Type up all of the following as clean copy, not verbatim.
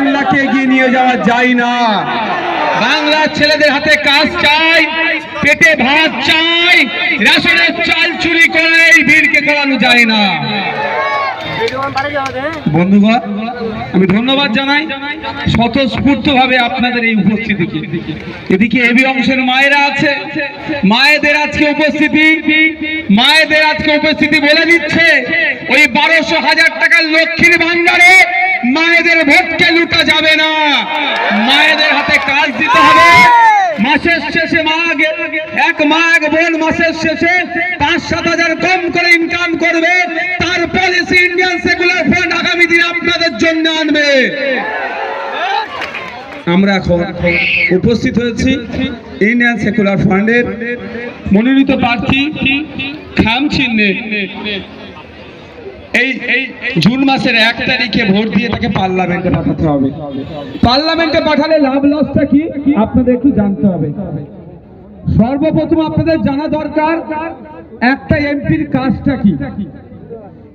বাংলাকে এগিয়ে নিয়ে যাওয়া যায় না। বাংলার ছেলেদের হাতে কাজ চাই, পেটে ভাত চাই, রেশনের চাল চুরি করে এই বীরকে করানো যায় না। বন্ধুগণ, আমি ধন্যবাদ জানাই স্বতঃস্ফূর্ত ভাবে আপনাদের এই উপস্থিতিকে। এদিকে এবি অংশের মায়েরা আছে, মায়েদের আজকে উপস্থিতি বলে দিচ্ছে ওই 1200,000 টাকার লক্ষ্মীর ভান্ডারে মায়েদের ভোটকে লুটা যাবে না। মায়েদের হাতে কাজ দিতে হবে। মাসের শেষে এক বোন মাসের শেষে 5-7 হাজার কম করে ইনকাম করবে, তার পলিসি ইন্ডিয়ান সেকুলার ফান্ড আগামী দিনে আপনাদের জন্য আনবে। আমরা এখন উপস্থিত হয়েছি ইন্ডিয়ান সেকুলার ফান্ডের মনোনীত প্রার্থী খাম চিহ্নে। এই জুন মাসের 1 তারিখে ভোট দিয়ে তাকে পার্লামেন্টে পাঠাতে হবে। পার্লামেন্টে পাঠালে লাভ লসটা কি আপনাদের একটু জানতে হবে। সর্বপ্রথম আপনাদের জানা দরকার একটা এমপির কাজটা কি।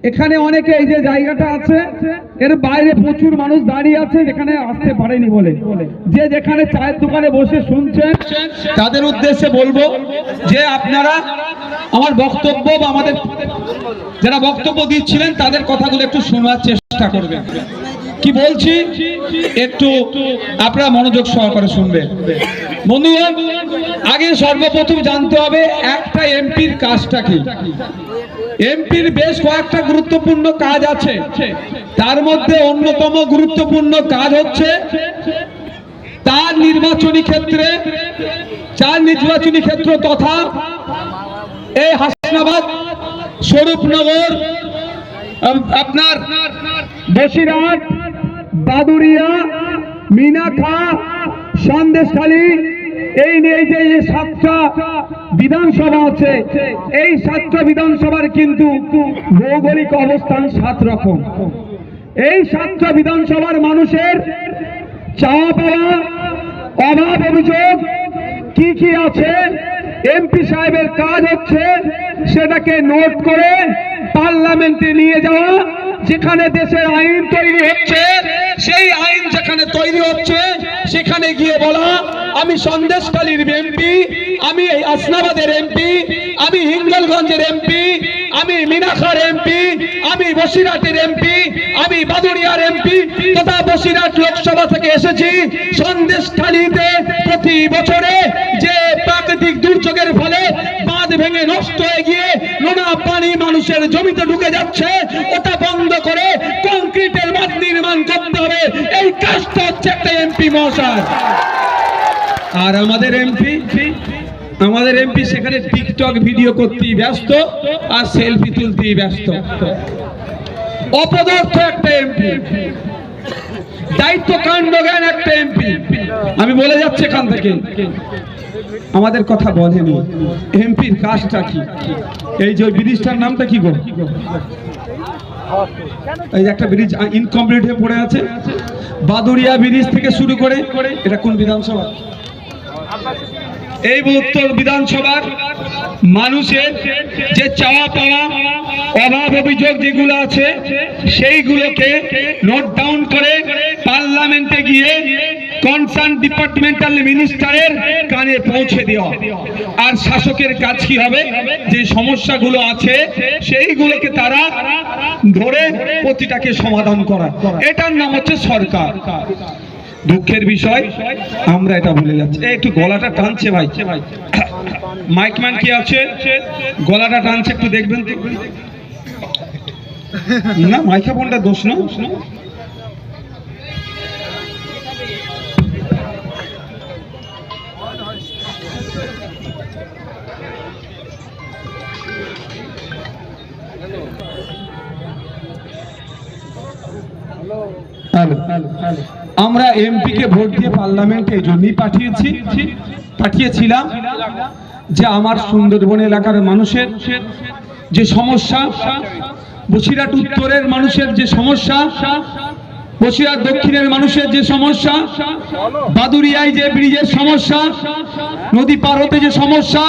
এখানে অনেকে এই যে জায়গাটা আছে এর বাইরে প্রচুর মানুষ দাঁড়িয়ে আছে যেখানে আসতে পারেনি বলে, যে যেখানে চায়ের দোকানে বসে শুনছেন তাদের উদ্দেশ্যে বলবো যে আপনারা আমার বক্তব্য বা আমাদের যারা বক্তব্য দিচ্ছিলেন তাদের কথাগুলো একটু শোনার চেষ্টা করবেন। কি বলছি একটু আপনারা মনোযোগ সহকারে শুনবেন। বন্ধুগণ, আগে সর্বপ্রথম জানতে হবে একটা এমপির কাজটা কি। এমপির বেশ কয়েকটা গুরুত্বপূর্ণ কাজ আছে, তার মধ্যে অন্যতম গুরুত্বপূর্ণ কাজ হচ্ছে তার নির্বাচনী ক্ষেত্র তথা এই হাসনাবাদ, স্বরূপনগর, আপনার বসিরহাট, বাদুরিয়া, মিনাখা, সন্দেশখালী, এই নিয়ে যে 7টা বিধানসভা আছে, এই 7টা বিধানসভার কিন্তু ভৌগোলিক অবস্থান 7 রকম। এই 7টা বিধানসভার মানুষের চাওয়া পাওয়া, অভাব, অভিযোগ কি আছে, এমপি সাহেবের কাজ হচ্ছে সেটাকে নোট করে পার্লামেন্টে নিয়ে যাওয়া। যেখানে দেশের আইন তৈরি হচ্ছে, সেই আইন যেখানে তৈরি হচ্ছে সেখানে গিয়ে বলা আমি সন্দেশখালীর এমপি, আমি হাসনাবাদের এমপি, আমি হিঙ্গলগঞ্জের এমপি, আমি মিনাখার এমপি, আমি বসিরহাটের এমপি, আমি বাদুরিয়ার এমপি তথা বসিরহাট লোকসভা থেকে এসেছি। সন্দেশখালীতে প্রতি বছরে যে প্রাকৃতিক দুর্যোগের ফলে বাঁধ ভেঙে নষ্ট হয়ে গিয়ে নোনা পানি মানুষের জমিতে ঢুকে যাচ্ছে, ওটা বন্ধ করে কংক্রিটের বাঁধ নির্মাণ করতে হবে। এই কাজটা হচ্ছে একটা এমপি মহাশয়। আর আমাদের এমপি সেখানে টিকটক ভিডিও করতেই ব্যস্ত আর সেলফি তুলতেই ব্যস্ত। অপদার্থ একটা এমপি, দায়িত্ব কাণ্ড জ্ঞান একটা এমপি। আমি বলে যাচ্ছি এখান থেকে, আমাদের কথা বলেনি এমপির কাজটা কি। এই যে ব্রিজটার নামটা কি গো? এই যে একটা ব্রিজ ইনকমপ্লিট হয়ে পড়ে আছে, বাদুরিয়া ব্রিজ থেকে শুরু করে, এটা কোন বিধানসভা? এই 72 বিধানসভার মানুষের যে চাওয়া পাওয়া, অভাব, অভিযোগ যেগুলো আছে সেইগুলোকে নোট ডাউন করে পার্লামেন্টে গিয়ে কনসার্ন ডিপার্টমেন্টাল মিনিস্টারের কানে পৌঁছে দেওয়া। আর শাসকের কাজ কি হবে, যে সমস্যাগুলো আছে সেইগুলোকে তারা ধরে প্রতিটাকে সমাধান করা। এটার নাম হচ্ছে সরকার। দুঃখের বিষয় আমরা এটা ভুলে যাচ্ছি। একটু গলাটা টানছে ভাই, মাইকম্যান কি আছে, গলাটা টানছে, একটু দেখবেন তো। না, মাইক্রোফোনটা দোষ না। আমরা এমপি কে ভোট দিয়ে পার্লামেন্টে এই জন্যই পাঠিয়েছিলাম যে আমার সুন্দরবন এলাকার মানুষের যে সমস্যা, বসিরহাট উত্তরের মানুষের যে সমস্যা, বসিরহাট দক্ষিণের মানুষের যে সমস্যা, বাদুরিয়ায় যে ব্রিজের সমস্যা, নদী পার হতে যে সমস্যা,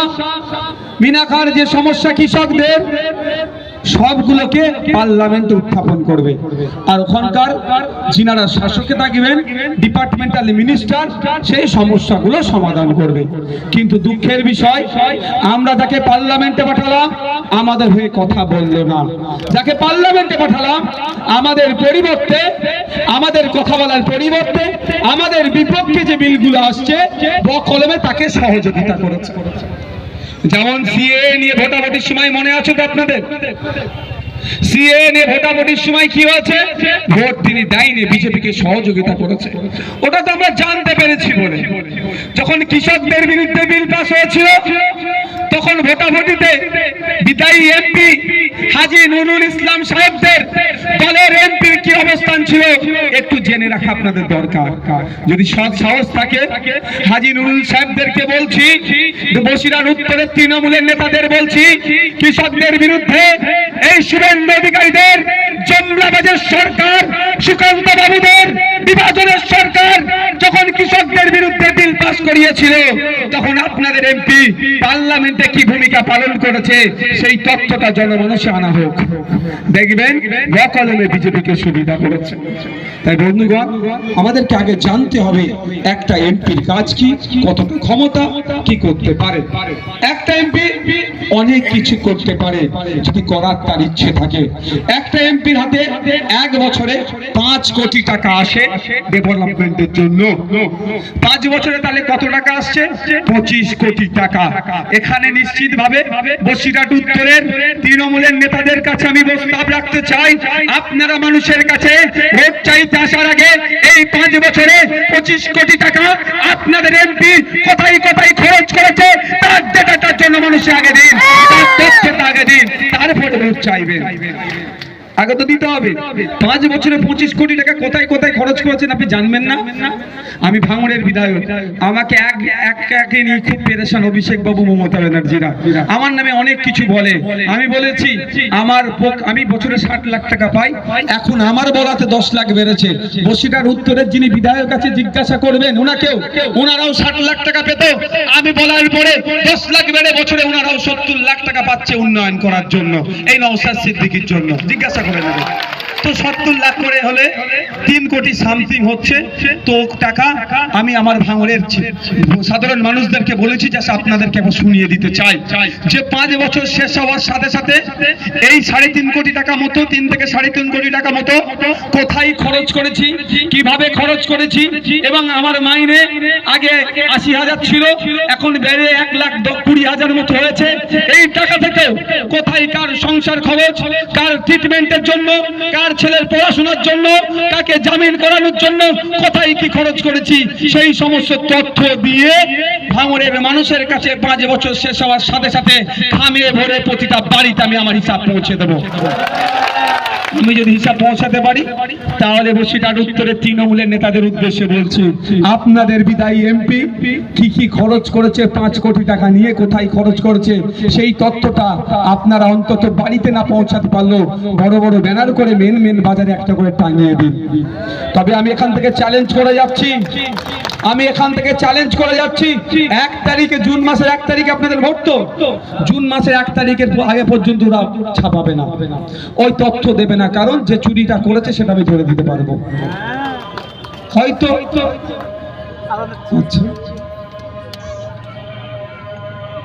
মিনাখার যে সমস্যা কৃষকদের, সবগুলোকে পার্লামেন্টে উত্থাপন করবে। আর ওখানকার যিনারা শাসকে থাকবেন, ডিপার্টমেন্টাল মিনিস্টার, সেই সমস্যাগুলো সমাধান করবে। কিন্তু দুঃখের বিষয়, আমরা যাকে পার্লামেন্টে পাঠালাম আমাদের হয়ে কথা বললো না। যাকে পার্লামেন্টে পাঠালাম আমাদের পরিবর্তে, আমাদের কথা বলার পরিবর্তে আমাদের বিপক্ষে যে বিলগুলো আসছে বকলমে তাকে সহযোগিতা করেছে। যেমন সিএ নিয়ে ভোটাভুটির সময় মনে আছে তো আপনাদের? সিএ নিয়ে ভোটাভুটির সময় কি হয়েছে? ভোট তিনি দেয়নি, বিজেপিকে সহযোগিতা করেছে। ওটা তো আমরা জানতে পেরেছি বলে। যখন কৃষকদের বিরুদ্ধে বিল পাস হয়েছিল তখন ভোটাভুটিতে বিদায়ী এমপি হাজী নুরুল ইসলাম সাহেবদের দলের এমপির কি অবস্থান ছিল একটু জেনে রাখা আপনাদের দরকার। যদি সৎ সাহস থাকে হাজী নুরুল সাহেবদেরকে বলছি, বসিরহাট উত্তরের তৃণমূলের নেতাদের বলছি, কৃষকদের বিরুদ্ধে এই শুভেন্দু অধিকারীদের, জমলাবাজের সরকার, সুকান্ত বাবুদের বিভাজনের সরকার যখন কৃষকদের বিরুদ্ধে বিল পাস করিয়েছিল তখন আপনাদের এমপি পার্লামেন্টে কি ভূমিকা পালন করেছে সেই তথ্যটা জনমানসে আনা হোক। দেখবেন বকলমে বিজেপিকে সুবিধা করেছে। তাই বন্ধুগণ, আমাদেরকে আগে জানতে হবে একটা এমপির কাজ কি, কতটা ক্ষমতা, কি করতে পারে। একটা এমপি অনেক কিছু করতে পারে যদি করার তার ইচ্ছে থাকে। একটা এমপির হাতে এক বছরে 5 কোটি টাকা আসে ডেভেলপমেন্টের জন্য। 5 বছরে তাহলে কত টাকা আসছে? 25 কোটি টাকা। এখানে নিশ্চিতভাবে বসিরহাট উত্তরের তৃণমূলের নেতাদের কাছে আমি প্রস্তাব রাখতে চাই, আপনারা মানুষের কাছে ভোট চাইতে আসার আগে এই 5 বছরে 25 কোটি টাকা আপনাদের এমপি কোথায় কোথায় খরচ করেছে তার ডেটাটার জন্য মানুষের আগে দিন, তার তথ্যটা আগে দিন, তারপরে ভোট চাইবেন। আগে তো দিতে হবে। 5 বছরে 25 কোটি টাকা কোথায় কোথায় খরচ করেছেন আপনি জানবেন না? আমি ভাঙড়ের বিধায়ক, আমাকে একে নিয়ে খুব পেরেশান অভিষেক বাবু, মমতা ব্যানার্জিরা আমার নামে অনেক কিছু বলে। আমি বলেছি আমি বছরে 60 লাখ টাকা পাই, এখন আমার বলাতে 10 লাখ বেড়েছে। বসিরহাট উত্তরের যিনি বিধায়ক আছে জিজ্ঞাসা করবেন ওনাকেও, ওনারাও 60 লাখ টাকা পেত। আমি বলার পরে 10 লাখ বেড়ে বছরে ওনারাও 70 লাখ টাকা পাচ্ছে উন্নয়ন করার জন্য, এই নওশাদ সিদ্দিকীর জন্য। জিজ্ঞাসা করে নেবে তো 70 লাখ করে হলে 3 কোটি সামথিং হচ্ছে। তো টাকা আমি আমার ভাঙড়ের সাধারণ মানুষদেরকে বলেছি, যে আপনাদেরকে এখন শুনিয়ে দিতে চাই যে 5 বছর শেষ হওয়ার সাথে সাথে এই 3.5 কোটি টাকা মতো, 3 থেকে 3.5 কোটি টাকা মতো কোথায় খরচ করেছি, কিভাবে খরচ করেছি, এবং আমার মাইনে আগে 80,000 ছিল, এখন বেড়ে 1,20,000 মতো হয়েছে। এই টাকা থেকে কোথায় কার সংসার খরচ, কার ট্রিটমেন্টের জন্য, কার ছেলের পড়াশোনার জন্য, কাকে জামিন করানোর জন্য কোথায় কি খরচ করেছি সেই সমস্ত তথ্য দিয়ে ভাঙড়ের মানুষের কাছে 5 বছর শেষ হওয়ার সাথে সাথে খামে ভরে প্রতিটা বাড়িতে আমি আমার হিসাব পৌঁছে দেবো। আমি যদি হিসাব পৌঁছাতে পারি তাহলে বসিরহাট উত্তরের তৃণমূলের নেতাদের উদ্দেশ্যে বলছি, আপনাদের বিদায়ী এমপি কি কি খরচ করেছে, 5 কোটি টাকা নিয়ে কোথায় খরচ করেছে সেই তথ্যটা আপনারা অন্তত বাড়িতে না পৌঁছাতে পারলেও বড় বড় ব্যানার করে মেন বাজারে একটা করে টাঙিয়ে দিন। তবে আমি এখান থেকে চ্যালেঞ্জ করে যাচ্ছি, 1 তারিখে, জুন মাসের 1 তারিখে আপনাদের ভোট, তো জুন মাসের 1 তারিখের আগে পর্যন্ত ওরা ছাপাবে না, ওই তথ্য দেবে না, কারণ যে চুরিটা করেছে সেটা আমি ধরে দিতে পারবো হয়তো। আচ্ছা।